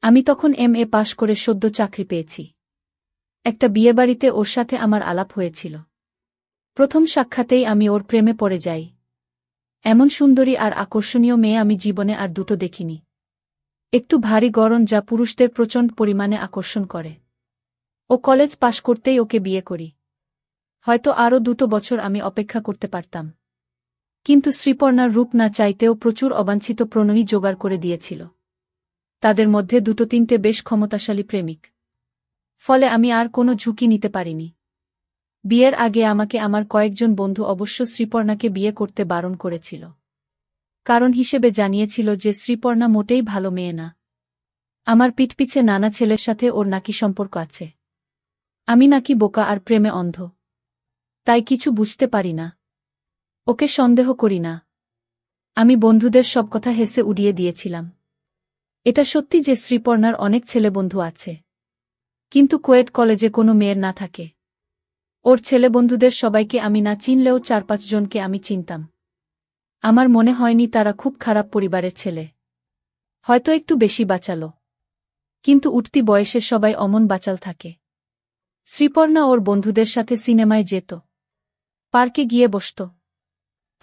আমি তখন MA পাশ করে সদ্য চাকরি পেয়েছি। একটা বিয়েবাড়িতে ওর সাথে আমার আলাপ হয়েছিল। প্রথম সাক্ষাতেই আমি ওর প্রেমে পড়ে যাই। এমন সুন্দরী আর আকর্ষণীয় মেয়ে আমি জীবনে আর দুটো দেখিনি। একটু ভারী গড়ন যা পুরুষদের প্রচণ্ড পরিমাণে আকর্ষণ করে। ও কলেজ পাশ করতেই ওকে বিয়ে করি। হয়তো আরও 2 বছর আমি অপেক্ষা করতে পারতাম। কিন্তু শ্রীপর্ণার রূপ না চাইতেও প্রচুর অবাঞ্ছিত প্রণয়ী জোগাড় করে দিয়েছিল। তাদের মধ্যে 2-3টে বেশ ক্ষমতাশালী প্রেমিক। ফলে আমি আর কোনো ঝুঁকি নিতে পারিনি। বিয়ের আগে আমাকে আমার কয়েকজন বন্ধু অবশ্য শ্রীপর্ণাকে বিয়ে করতে বারণ করেছিল। কারণ হিসেবে জানিয়েছিল যে শ্রীপর্ণা মোটেই ভালো মেয়ে না। আমার পিঠপিছে নানা ছেলের সাথে ওর নাকি সম্পর্ক আছে। আমি নাকি বোকা আর প্রেমে অন্ধ। তাই কিছু বুঝতে পারি না। ওকে সন্দেহ করি না। আমি বন্ধুদের সব কথা হেসে উড়িয়ে দিয়েছিলাম। এটা সত্যি যে শ্রীপর্ণার অনেক ছেলেবন্ধু আছে। কিন্তু কোয়েট কলেজে কোনো মেয়ের না থাকে। ওর ছেলেবন্ধুদের সবাইকে আমি না চিনলেও 4-5 জনকে আমি চিনতাম। আমার মনে হয়নি তারা খুব খারাপ পরিবারের ছেলে। হয়তো একটু বেশি বাচালো। কিন্তু উঠতি বয়সে সবাই অমন বাচাল থাকে। শ্রীপর্ণা ওর বন্ধুদের সাথে সিনেমায় যেত। পার্কে গিয়ে বসত।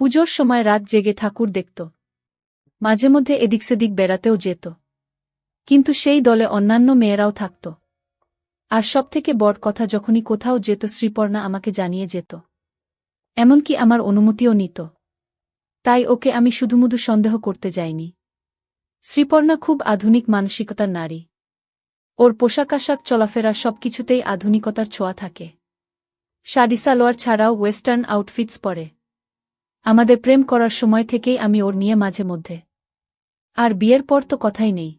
পুজোর সময় রাত জেগে ঠাকুর দেখত। মাঝে মধ্যে এদিক সেদিক বেড়াতেও যেত। কিন্তু সেই দলে অন্যান্য মেয়েরাও থাকত। আর সবথেকে বড় কথা, যখনই কোথাও যেত শ্রীপর্ণা আমাকে জানিয়ে যেত। এমনকি আমার অনুমতিও নিত। তাই ওকে আমি শুধুমুধু সন্দেহ করতে যাইনি। শ্রীপর্ণা খুব আধুনিক মানসিকতার নারী। ওর পোশাক আশাক চলাফেরা সবকিছুতেই আধুনিকতার ছোঁয়া থাকে। শাড়ি সালোয়ার ছাড়াও ওয়েস্টার্ন আউটফিটস পরে। আমাদের প্রেম করার সময় থেকেই আমি ওর নিয়ে মাঝে মধ্যে। আর বিয়ের পর তো কথাই নেই।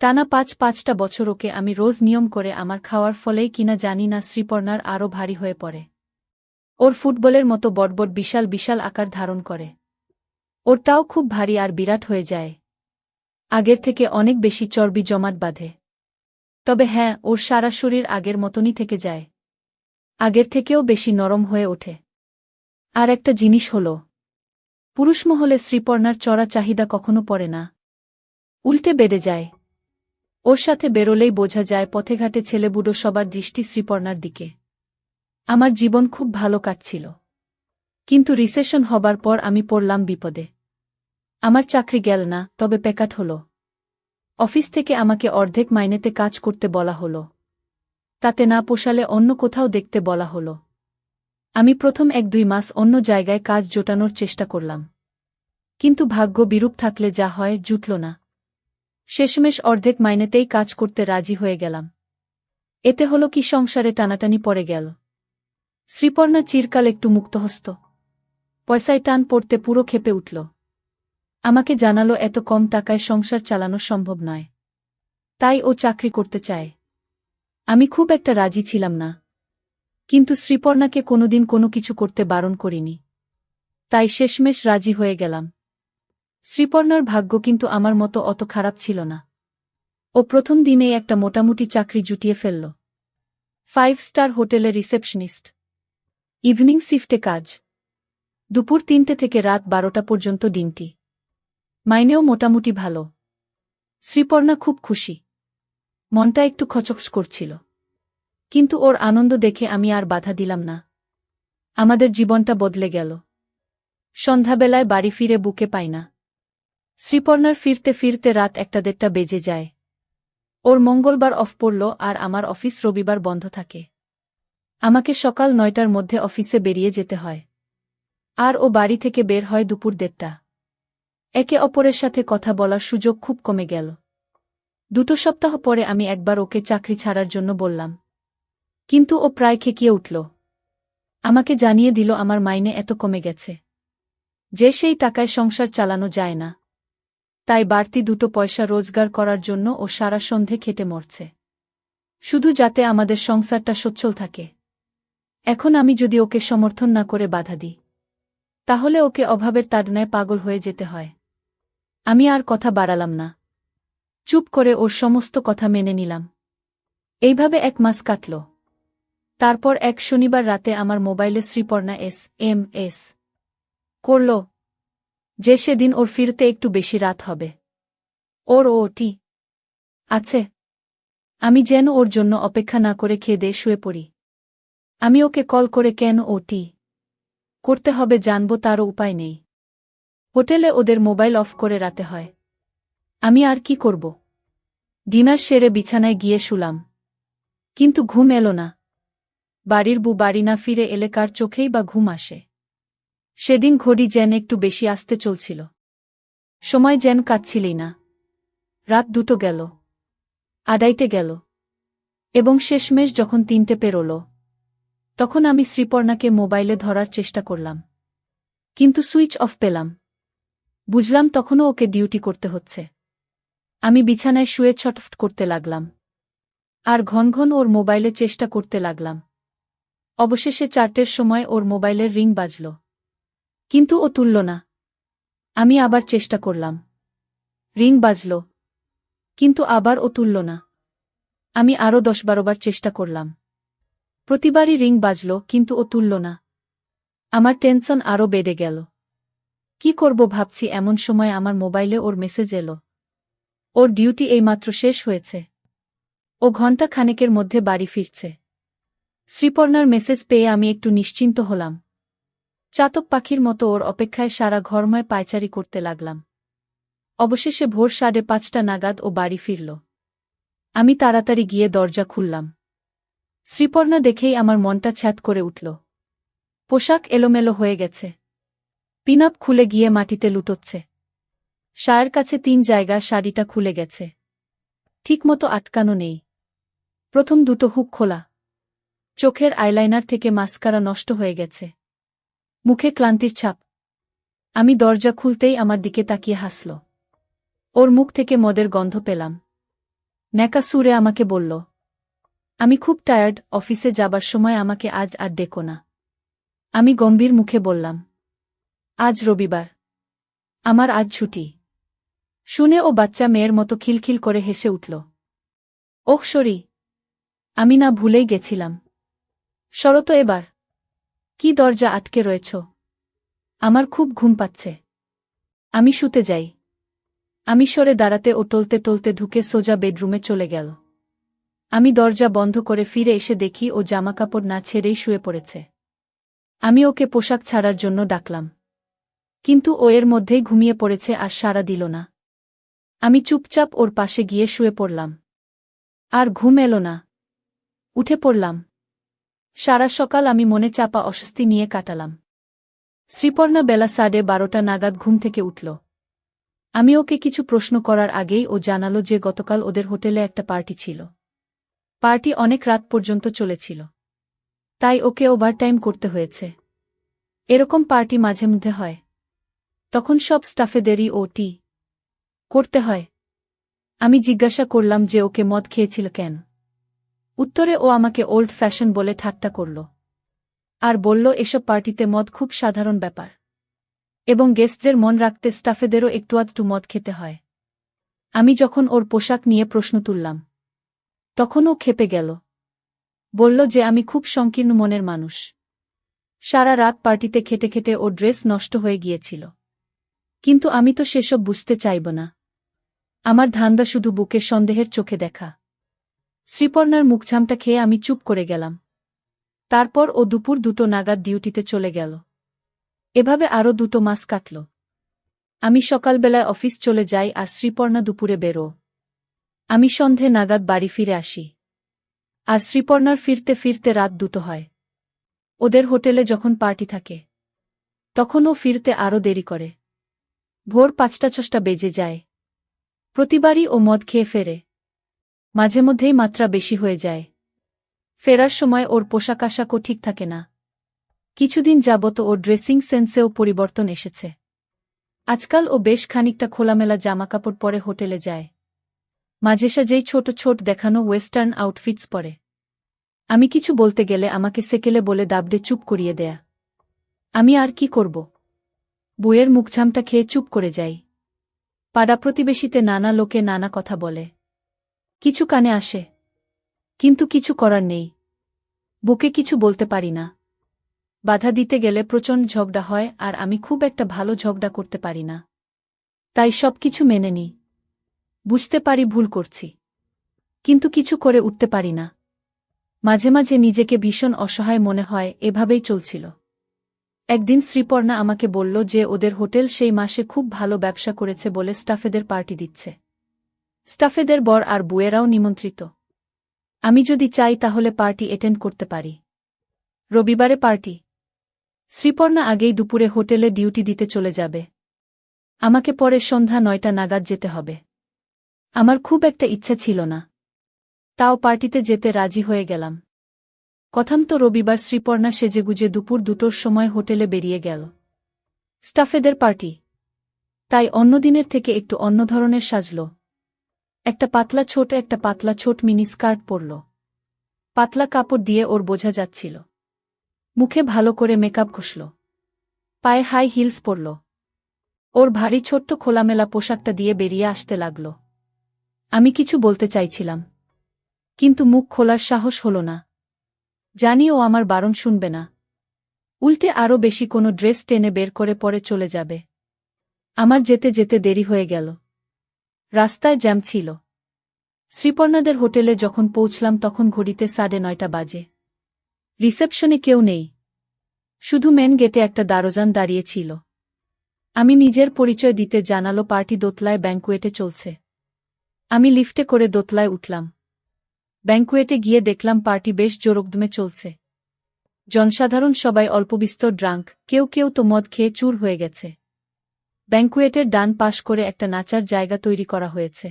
টানা 5-5টা বছর ওকে আমি রোজ নিয়ম করে আমার খাওয়ার ফলেই কিনা জানি না শ্রীপর্ণার আরও ভারী হয়ে পড়ে। ওর ফুটবলের মতো বড়বড় বিশাল বিশাল আকার ধারণ করে। ওরটাও খুব ভারী আর বিরাট হয়ে যায়। আগের থেকে অনেক বেশি চর্বি জমাট বাঁধে। তবে হ্যাঁ, ওর সারা শরীর আগের মতনই থেকে যায়। আগের থেকেও বেশি নরম হয়ে ওঠে। আর একটা জিনিস হল, পুরুষমহলে শ্রীপর্ণার চড়া চাহিদা কখনো পড়ে না। উল্টে বেড়ে যায়। ওর সাথে বেরোলেই বোঝা যায় পথেঘাটে ছেলেবুড়ো সবার দৃষ্টি শ্রীপর্ণার দিকে। আমার জীবন খুব ভালো কাটছিল। কিন্তু রিসেশন হবার পর আমি পড়লাম বিপদে। আমার চাকরি গেল না, তবে প্যাকাট হল। অফিস থেকে আমাকে অর্ধেক মাইনেতে কাজ করতে বলা হলো। তাতে না পোষালে অন্য কোথাও দেখতে বলা হলো। আমি প্রথম 1-2 মাস অন্য জায়গায় কাজ জোটানোর চেষ্টা করলাম। কিন্তু ভাগ্য বিরূপ থাকলে যা হয় জুটল না। শেষমেশ অর্ধেক মাইনেতেই কাজ করতে রাজি হয়ে গেলাম। এতে হলো কি, সংসারে টানাটানি পড়ে গেল। শ্রীপর্ণা চিরকাল একটু মুক্তহস্ত। পয়সায় টান পড়তে পুরো ক্ষেপে উঠল। আমাকে জানালো এত কম টাকায় সংসার চালানো সম্ভব নয়। তাই ও চাকরি করতে চায়। আমি খুব একটা রাজি ছিলাম না। কিন্তু শ্রীপর্ণাকে কোনোদিন কোনো কিছু করতে বারণ করিনি। তাই শেষমেশ রাজি হয়ে গেলাম। শ্রীপর্ণার ভাগ্য কিন্তু আমার মতো অত খারাপ ছিল না। ও প্রথম দিনেই একটা মোটামুটি চাকরি জুটিয়ে ফেলল। 5 স্টার হোটেলে রিসেপশনিস্ট। ইভিনিং শিফটে কাজ। দুপুর 3টে থেকে রাত 12টা পর্যন্ত ডিউটি। মাইনেও মোটামুটি ভালো। শ্রীপর্ণা খুব খুশি। মনটা একটু খচখচ করছিল। কিন্তু ওর আনন্দ দেখে আমি আর বাধা দিলাম না। আমাদের জীবনটা বদলে গেল। সন্ধ্যাবেলায় বাড়ি ফিরে বুকে পাই না। শ্রীপর্ণার ফিরতে ফিরতে রাত 1-1:30 বেজে যায়। ওর মঙ্গলবার অফ পড়ল আর আমার অফিস রবিবার বন্ধ থাকে। আমাকে সকাল 9টার মধ্যে অফিসে বেরিয়ে যেতে হয়। আর ও বাড়ি থেকে বের হয় দুপুর 1:30। একে অপরের সাথে কথা বলার সুযোগ খুব কমে গেল। 2 সপ্তাহ পরে আমি একবার ওকে চাকরি ছাড়ার জন্য বললাম। কিন্তু ও প্রায় খেকিয়ে উঠল। আমাকে জানিয়ে দিল আমার মাইনে এত কমে গেছে যে সেই টাকায় সংসার চালানো যায় না। তাই বাড়তি 2 পয়সা রোজগার করার জন্য ও সারা সন্ধে খেটে মরছে, শুধু যাতে আমাদের সংসারটা সচ্ছল থাকে। এখন আমি যদি ওকে সমর্থন না করে বাধা দিই, তাহলে ওকে অভাবের তাড়নায় পাগল হয়ে যেতে হয়। আমি আর কথা বাড়ালাম না। চুপ করে ওর সমস্ত কথা মেনে নিলাম। এইভাবে 1 মাস কাটল। তারপর এক শনিবার রাতে আমার মোবাইলে শ্রীপর্ণা SMS করল যে সেদিন ওর ফিরতে একটু বেশি রাত হবে। ওর OT আছে। আমি যেন ওর জন্য অপেক্ষা না করে খেয়ে শুয়ে পড়ি। আমি ওকে কল করে কেন ওটি করতে হবে জানব তারও উপায় নেই। হোটেলে ওদের মোবাইল অফ করে রাতে হয়। আমি আর কি করব? ডিনার সেরে বিছানায় গিয়ে শুলাম। কিন্তু ঘুম এলো না। বাড়ির বউ বাড়ি না ফিরে এলে কার চোখেই বা ঘুম আসে? সেদিন ঘড়ি যেন একটু বেশি আস্তে চলছিল। সময় যেন কাটছিলই না। রাত 2টো গেল, 2:30 গেল, এবং শেষমেশ যখন 3টে পেরোল, তখন আমি শ্রীপর্ণাকে মোবাইলে ধরার চেষ্টা করলাম। কিন্তু সুইচ অফ পেলাম। বুঝলাম তখনও ওকে ডিউটি করতে হচ্ছে। আমি বিছানায় শুয়ে ছটফট করতে লাগলাম। আর ঘন ঘন ওর মোবাইলে চেষ্টা করতে লাগলাম। অবশেষে 4টের সময় ওর মোবাইলের রিং বাজল। কিন্তু ও তুলল না। আমি আবার চেষ্টা করলাম। রিং বাজল। কিন্তু আবার ও তুলল না। আমি আরও 10-12 বার চেষ্টা করলাম। প্রতিবারই রিং বাজল, কিন্তু ও তুলল না। আমার টেনশন আরও বেড়ে গেল। কি করব ভাবছি, এমন সময় আমার মোবাইলে ওর মেসেজ এলো। ওর ডিউটি এইমাত্র শেষ হয়েছে। ও ঘণ্টা খানেকের মধ্যে বাড়ি ফিরছে। শ্রীপর্ণার মেসেজ পেয়ে আমি একটু নিশ্চিন্ত হলাম। চাতক পাখির মতো ওর অপেক্ষায় সারা ঘরময় পায়চারি করতে লাগলাম। অবশেষে ভোর 5:30 নাগাদ ও বাড়ি ফিরল। আমি তাড়াতাড়ি গিয়ে দরজা খুললাম। শ্রীপর্ণা দেখেই আমার মনটা ছ্যাঁত করে উঠল। পোশাক এলোমেলো হয়ে গেছে। পিনআপ খুলে গিয়ে মাটিতে লুটোচ্ছে। শায়ের কাছে 3 জায়গা শাড়িটা খুলে গেছে। ঠিকমতো আটকানো নেই। প্রথম 2টো হুক খোলা। চোখের আইলাইনার থেকে মাস্কারা নষ্ট হয়ে গেছে। মুখে ক্লান্তির ছাপ। আমি দরজা খুলতেই আমার দিকে তাকিয়ে হাসল। ওর মুখ থেকে মদের গন্ধ পেলাম। ন্যাকা সুরে আমাকে বলল, আমি খুব টায়ার্ড, অফিসে যাবার সময় আমাকে আজ আর ডেকো না। আমি গম্ভীর মুখে বললাম, আজ রবিবার। আমার আজ ছুটি। শুনে ও বাচ্চা মেয়ের মতো খিলখিল করে হেসে উঠল। ওহ সরি, আমি না ভুলেই গেছিলাম। সরো তো এবার। কি দরজা আটকে রয়েছ? আমার খুব ঘুম পাচ্ছে। আমি শুতে যাই। আমি সরে দাঁড়াতে ও টলতে টলতে ঢুকে সোজা বেডরুমে চলে গেল। আমি দরজা বন্ধ করে ফিরে এসে দেখি ও জামাকাপড় না ছেড়েই শুয়ে পড়েছে। আমি ওকে পোশাক ছাড়ার জন্য ডাকলাম। কিন্তু ও এর মধ্যেই ঘুমিয়ে পড়েছে আর সাড়া দিল না। আমি চুপচাপ ওর পাশে গিয়ে শুয়ে পড়লাম। আর ঘুম এলো না। উঠে পড়লাম। সারা সকাল আমি মনে চাপা অস্বস্তি নিয়ে কাটালাম। শ্রীপর্ণা বেলা 12:30 নাগাদ ঘুম থেকে উঠল। আমি ওকে কিছু প্রশ্ন করার আগেই ও জানালো যে গতকাল ওদের হোটেলে একটা পার্টি ছিল। পার্টি অনেক রাত পর্যন্ত চলেছিল। তাই ওকে ওভারটাইম করতে হয়েছে। এরকম পার্টি মাঝে মধ্যে হয়। তখন সব স্টাফেদেরই ওটি করতে হয়। আমি জিজ্ঞাসা করলাম যে ওকে মদ খেয়েছিল কেন। উত্তরে ও আমাকে ওল্ড ফ্যাশন বলে ঠাট্টা করল। আর বলল এসব পার্টিতে মদ খুব সাধারণ ব্যাপার। এবং গেস্টদের মন রাখতে স্টাফেদেরও একটু আধটু মদ খেতে হয়। আমি যখন ওর পোশাক নিয়ে প্রশ্ন তুললাম, তখন ও ক্ষেপে গেল। বলল যে আমি খুব সংকীর্ণ মনের মানুষ। সারা রাত পার্টিতে খেটে খেটে ওর ড্রেস নষ্ট হয়ে গিয়েছিল। কিন্তু আমি তো সেসব বুঝতে চাইব না। আমার ধান্দা শুধু বুকে সন্দেহের চোখে দেখা। শ্রীপর্ণার মুখঝামটা খেয়ে আমি চুপ করে গেলাম। তারপর ও দুপুর 2টো নাগাদ ডিউটিতে চলে গেল। এভাবে আরও 2 মাস কাটল। আমি সকালবেলায় অফিস চলে যাই আর শ্রীপর্ণা দুপুরে বেরো। আমি সন্ধে নাগাদ বাড়ি ফিরে আসি। আর শ্রীপর্ণার ফিরতে ফিরতে রাত 2টো হয়। ওদের হোটেলে যখন পার্টি থাকে, তখন ও ফিরতে আরও দেরি করে। ভোর 5টা-6টা বেজে যায়। প্রতিবারই ও মদ খেয়ে ফেরে। মাঝে মধ্যেই মাত্রা বেশি হয়ে যায়। ফেরার সময় ওর পোশাক আশাকও ঠিক থাকে না। কিছুদিন যাবত ওর ড্রেসিং সেন্সেও পরিবর্তন এসেছে। আজকাল ও বেশ খানিকটা খোলামেলা জামাকাপড় পরে হোটেলে যায়। মাঝে সাঝেই ছোট ছোট দেখানো ওয়েস্টার্ন আউটফিটস পরে। আমি কিছু বলতে গেলে আমাকে সেকেলে বলে দাবড়ে চুপ করিয়ে দেয়া। আমি আর কি করব? বইয়ের মুখঝামটা খেয়ে চুপ করে যাই। পাড়া প্রতিবেশীতে নানা লোকে নানা কথা বলে। কিছু কানে আসে। কিন্তু কিছু করার নেই। বুকে কিছু বলতে পারি না। বাধা দিতে গেলে প্রচণ্ড ঝগড়া হয় আর আমি খুব একটা ভালো ঝগড়া করতে পারি না। তাই সবকিছু মেনে নিই। বুঝতে পারি ভুল করছি। কিন্তু কিছু করে উঠতে পারি না। মাঝে মাঝে নিজেকে ভীষণ অসহায় মনে হয়, এভাবেই চলছিল। একদিন শ্রীপর্ণা আমাকে বলল যে ওদের হোটেল সেই মাসে খুব ভালো ব্যবসা করেছে বলে স্টাফেদের পার্টি দিচ্ছে। স্টাফেদের বর আর বুয়েরাও নিমন্ত্রিত। আমি যদি চাই তাহলে পার্টি অ্যাটেন্ড করতে পারি। রবিবারে পার্টি। শ্রীপর্ণা আগেই দুপুরে হোটেলে ডিউটি দিতে চলে যাবে। আমাকে পরে সন্ধ্যা 9টা নাগাদ যেতে হবে। আমার খুব একটা ইচ্ছা ছিল না, তাও পার্টিতে যেতে রাজি হয়ে গেলাম। কথামতো রবিবার শ্রীপর্ণা সেজেগুজে দুপুর 2টোর সময় হোটেলে বেরিয়ে গেল। স্টাফেদের পার্টি, তাই অন্যদিনের থেকে একটু অন্য ধরনের সাজল। একটা পাতলা ছোট মিনি স্কার্ট পরল। পাতলা কাপড় দিয়ে ওর বোঝা যাচ্ছিল। মুখে ভালো করে মেকআপ ঘষল। পায়ে হাই হিলস পরল। ওর ভারী ছোট্ট খোলামেলা পোশাকটা দিয়ে বেরিয়ে আসতে লাগল। আমি কিছু বলতে চাইছিলাম, কিন্তু মুখ খোলার সাহস হল না। জানি ও আমার বারণ শুনবে না, উল্টে আরও বেশি কোনো ড্রেস টেনে বের করে পরে চলে যাবে। আমার যেতে যেতে দেরি হয়ে গেল। রাস্তায় জ্যাম ছিল। শ্রীপর্ণাদের হোটেলে যখন পৌঁছলাম তখন ঘড়িতে 9:30 বাজে। রিসেপশনে কেউ নেই, শুধু মেন গেটে একটা দারোয়ান দাঁড়িয়ে ছিল। আমি নিজের পরিচয় দিতে জানালো পার্টি দোতলায় ব্যাংকুয়েটে চলছে। আমি লিফটে করে দোতলায় উঠলাম। ব্যাংকুয়েটে গিয়ে দেখলাম পার্টি বেশ জোরকদমে চলছে। জনসাধারণ সবাই অল্পবিস্তর ড্রাঙ্ক, কেউ কেউ তো মদ খেয়ে চুর হয়ে গেছে। ব্যাংকুয়েটের ডান পাশ করে একটা নাচার জায়গা তৈরি করা হয়েছে।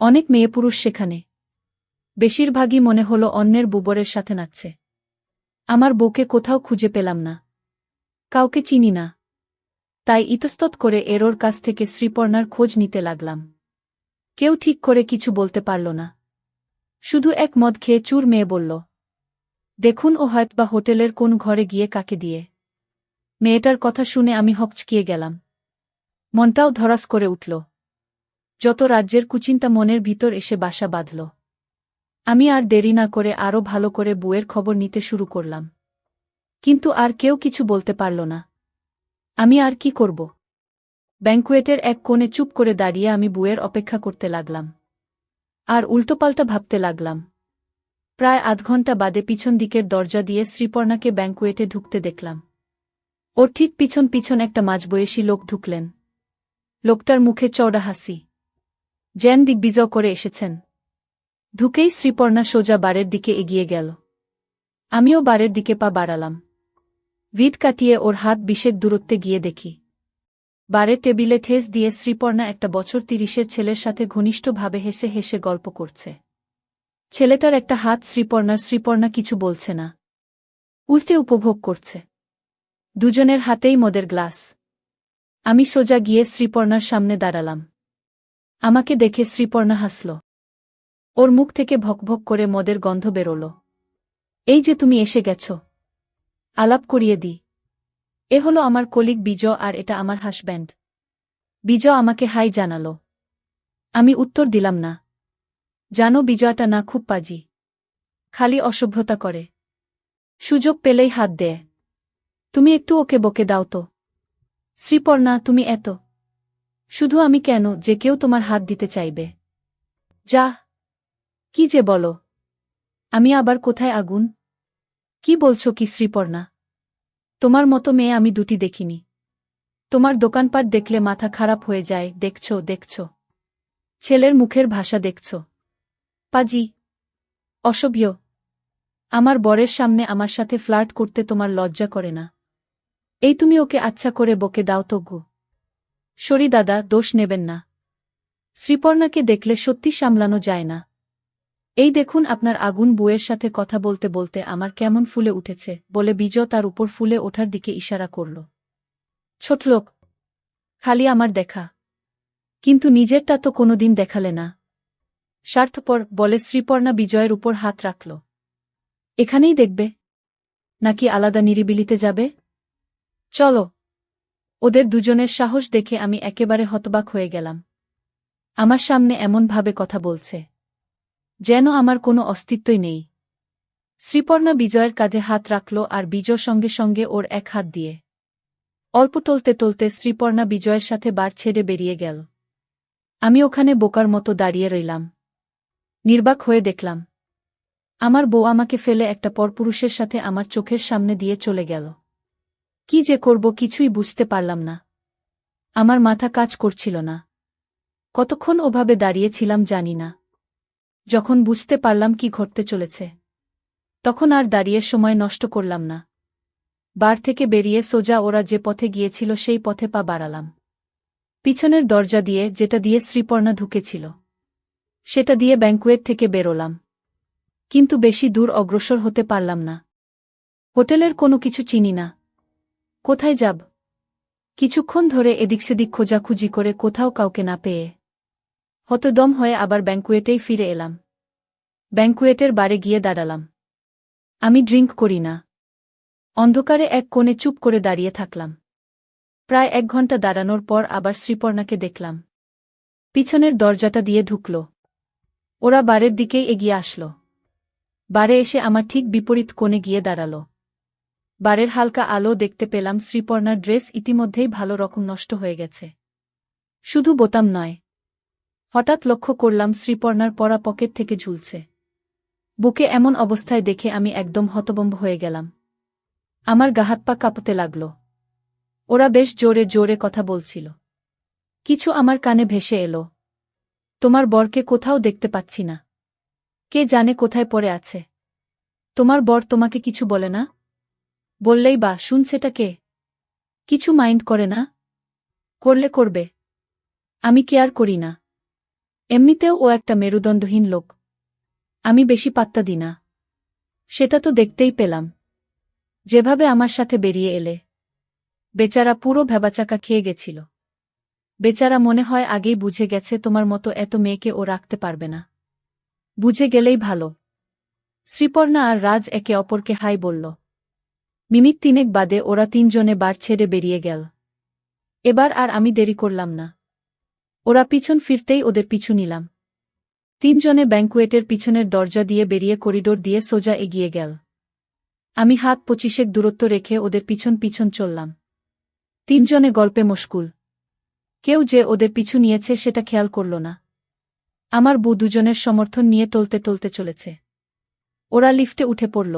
অনেক মেয়েপুরুষ সেখানে। বেশিরভাগই মনে হলো অন্যের বুবরের সাথে নাচছে। আমার বউকে কোথাও খুঁজে পেলাম না, কাউকে চিনি না। তাই ইতস্তত করে এরোর কাছ থেকে শ্রীপর্ণার খোঁজ নিতে লাগলাম। কেউ ঠিক করে কিছু বলতে পারল না। শুধু এক মদ খেয়ে চুর মেয়ে বলল, দেখুন ও হয়তবা হোটেলের কোন ঘরে গিয়ে কাকে দিয়ে। মেয়েটার কথা শুনে আমি হকচকিয়ে গেলাম। মনটাও ধরাস করে উঠল। যত রাজ্যের কুচিন্তা মনের ভিতর এসে বাসা বাঁধল। আমি আর দেরি না করে আরও ভালো করে বউয়ের খবর নিতে শুরু করলাম। কিন্তু আর কেউ কিছু বলতে পারল না। আমি আর কি করব? ব্যাংকুয়েটের এক কোণে চুপ করে দাঁড়িয়ে আমি বউয়ের অপেক্ষা করতে লাগলাম। আর উল্টোপাল্টা ভাবতে লাগলাম। প্রায় আধ ঘণ্টা বাদে পিছন দিকের দরজা দিয়ে শ্রীপর্ণাকে ব্যাংকুয়েটে ঢুকতে দেখলাম। ওর ঠিক পিছন পিছন একটা মাঝবয়সী লোক ঢুকলেন। লোকটার মুখে চওড়া হাসি, যেন দিগ্বিজয় করে এসেছেন। ঢুকেই শ্রীপর্ণা সোজা বারের দিকে এগিয়ে গেল। আমিও বারের দিকে পা বাড়ালাম। ভিড় কাটিয়ে ওর হাত 20 দূরত্বে গিয়ে দেখি বারের টেবিলে ঠেস দিয়ে শ্রীপর্ণা একটা বছর 30-এর ছেলের সাথে ঘনিষ্ঠভাবে হেসে হেসে গল্প করছে। ছেলেটার একটা হাত শ্রীপর্ণা কিছু বলছে না, উল্টে উপভোগ করছে। দুজনের হাতেই মদের গ্লাস। আমি সোজা গিয়ে শ্রীপর্ণার সামনে দাঁড়ালাম। আমাকে দেখে শ্রীপর্ণা হাসল। ওর মুখ থেকে ভকভক করে মদের গন্ধ বেরোল। এই যে তুমি এসে গেছ, আলাপ করিয়ে দি। এ হলো আমার কলিগ বিজয় আর এটা আমার হাসব্যান্ড। বিজয় আমাকে হাই জানালো। আমি উত্তর দিলাম না। জানো বিজয়টা না খুব পাজি, খালি অসভ্যতা করে। সুযোগ পেলেই হাত দেয়। তুমি একটু ওকে বকে দাও তো। শ্রীপর্ণা, তুমি এত শুধু আমি কেন যে কেউ তোমার হাত দিতে চাইবে? যা, কি যে বলো। আমি আবার কোথায় আগুন? কি বলছো কি শ্রীপর্ণা? তোমার মতো মেয়ে আমি দুটি দেখিনি। তোমার দোকানপাট দেখলে মাথা খারাপ হয়ে যায়। দেখছো ছেলের মুখের ভাষা দেখছো? পাজি, অসভ্য। আমার বরের সামনে আমার সাথে ফ্লার্ট করতে তোমার লজ্জা করে না? এই তুমি ওকে আচ্ছা করে বকে দাও তো গো। সরি দাদা, দোষ নেবেন না। শ্রীপর্ণাকে দেখলে সত্যি সামলানো যায় না। এই দেখুন আপনার আগুন বউয়ের সাথে কথা বলতে বলতে আমার কেমন ফুলে উঠেছে বলে বিজয় তার উপর ফুলে ওঠার দিকে ইশারা করল। ছোটলোক, খালি আমার দেখা, কিন্তু নিজেরটা তো কোনোদিন দেখালে না। স্বার্থপর বলে শ্রীপর্ণা বিজয়ের উপর হাত রাখল। এখানেই দেখবে নাকি আলাদা নিরিবিলিতে যাবে? চলো। ওদের দুজনের সাহস দেখে আমি একেবারে হতবাক হয়ে গেলাম। আমার সামনে এমনভাবে কথা বলছে যেন আমার কোনো অস্তিত্বই নেই। শ্রীপর্ণা বিজয়ের কাঁধে হাত রাখল আর বিজয় সঙ্গে সঙ্গে ওর এক হাত দিয়ে। অল্প টলতে টলতে শ্রীপর্ণা বিজয়ের সাথে বার ছেড়ে বেরিয়ে গেল। আমি ওখানে বোকার মতো দাঁড়িয়ে রইলাম। নির্বাক হয়ে দেখলাম আমার বউ আমাকে ফেলে একটা পরপুরুষের সাথে আমার চোখের সামনে দিয়ে চলে গেল। কি যে করব কিছুই বুঝতে পারলাম না। আমার মাথা কাজ করছিল না। কতক্ষণ ওভাবে দাঁড়িয়েছিলাম জানি না। যখন বুঝতে পারলাম কি ঘটতে চলেছে, তখন আর দাঁড়িয়ে সময় নষ্ট করলাম না। বার থেকে বেরিয়ে সোজা ওরা যে পথে গিয়েছিল সেই পথে পা বাড়ালাম। পিছনের দরজা দিয়ে, যেটা দিয়ে শ্রীপর্ণা ঢুকেছিল, সেটা দিয়ে ব্যাংকুয়েট থেকে বেরোলাম। কিন্তু বেশি দূর অগ্রসর হতে পারলাম না। হোটেলের কোনো কিছু চিনি না। কোথায় যাব? কিছুক্ষণ ধরে এদিক সেদিক খোঁজাখুঁজি করে কোথাও কাউকে না পেয়ে হতদম হয়ে আবার ব্যাংকুয়েটেই ফিরে এলাম। ব্যাংকুয়েটের বারে গিয়ে দাঁড়ালাম। আমি ড্রিঙ্ক করি না। অন্ধকারে এক কোণে চুপ করে দাঁড়িয়ে থাকলাম। প্রায় 1 ঘন্টা দাঁড়ানোর পর আবার শ্রীপর্ণাকে দেখলাম। পিছনের দরজাটা দিয়ে ঢুকল। ওরা বারের দিকেই এগিয়ে আসল। বারে এসে আমার ঠিক বিপরীত কোণে গিয়ে দাঁড়াল। বারের হালকা আলো দেখতে পেলাম শ্রীপর্ণার ড্রেস ইতিমধ্যেই ভালো রকম নষ্ট হয়ে গেছে। শুধু বোতাম নয়, হঠাৎ লক্ষ্য করলাম শ্রীপর্ণার পরা পকেট থেকে ঝুলছে। বুকে এমন অবস্থায় দেখে আমি একদম হতভম্ব হয়ে গেলাম। আমার গাহাত পা কাঁপতে লাগল। ওরা বেশ জোরে জোরে কথা বলছিল। কিছু আমার কানে ভেসে এলো। তোমার বরকে কোথাও দেখতে পাচ্ছি না। কে জানে কোথায় পড়ে আছে। তোমার বর তোমাকে কিছু বলে না? বললেই বা শুনছেটা কে? কিছু মাইন্ড করে না? করলে করবে। আমি কেয়ার করি না। এমনিতেও ও একটা মেরুদণ্ডহীন লোক। আমি বেশি পাত্তা দিই না। সেটা তো দেখতেই পেলাম, যেভাবে আমার সাথে বেরিয়ে এলে। বেচারা পুরো ভ্যাবাচাকা খেয়ে গেছিল। বেচারা মনে হয় আগেই বুঝে গেছে তোমার মতো এত মেয়েকে ও রাখতে পারবে না। বুঝে গেলেই ভালো। শ্রীপর্ণা আর রাজ একে অপরকে হাই বলল। মিনিট 3 বাদে ওরা 3 জনে বার ছেড়ে বেরিয়ে গেল। এবার আর আমি দেরি করলাম না। ওরা পিছন ফিরতেই ওদের পিছু নিলাম। 3 জনে ব্যাংকুয়েটের পিছনের দরজা দিয়ে বেরিয়ে করিডোর দিয়ে সোজা এগিয়ে গেল। আমি হাত 25 দূরত্ব রেখে ওদের পিছন পিছন চললাম। 3 জনে গল্পে মশগুল। কেউ যে ওদের পিছু নিয়েছে সেটা খেয়াল করল না। আমার বউ দুজনের সমর্থন নিয়ে টলতে টলতে চলেছে। ওরা লিফটে উঠে পড়ল।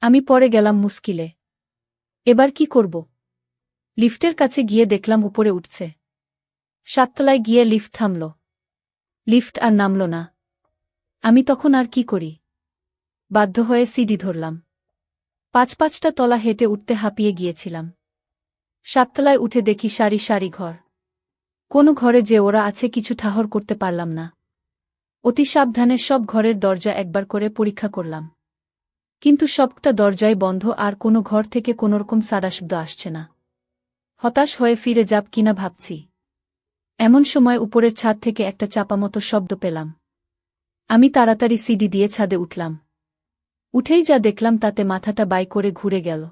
আমি পড়ে গেলাম মুশকিলে। এবার কি করব? লিফটের কাছে গিয়ে দেখলাম উপরে উঠছে। 7 তলায় গিয়ে লিফট থামল। লিফট আর নামল না। আমি তখন আর কি করি? বাধ্য হয়ে সিঁড়ি ধরলাম। 5-5টা তলা হেঁটে উঠতে হাঁপিয়ে গিয়েছিলাম। 7 তলায় উঠে দেখি সারি সারি ঘর। কোনো ঘরে যে ওরা আছে কিছু ঠাহর করতে পারলাম না। অতি সাবধানে সব ঘরের দরজা একবার করে পরীক্ষা করলাম। কিন্তু সবটা দরজাই বন্ধ আর কোনো ঘর থেকে কোনোরকম সাড়া শব্দ আসছে না। হতাশ হয়ে ফিরে যাব কিনা ভাবছি। এমন সময় উপরের ছাদ থেকে একটা চাপামতো শব্দ পেলাম। আমি তাড়াতাড়ি সিঁড়ি দিয়ে ছাদে উঠলাম। উঠেই যা দেখলাম তাতে মাথাটা বাই করে ঘুরে গেল।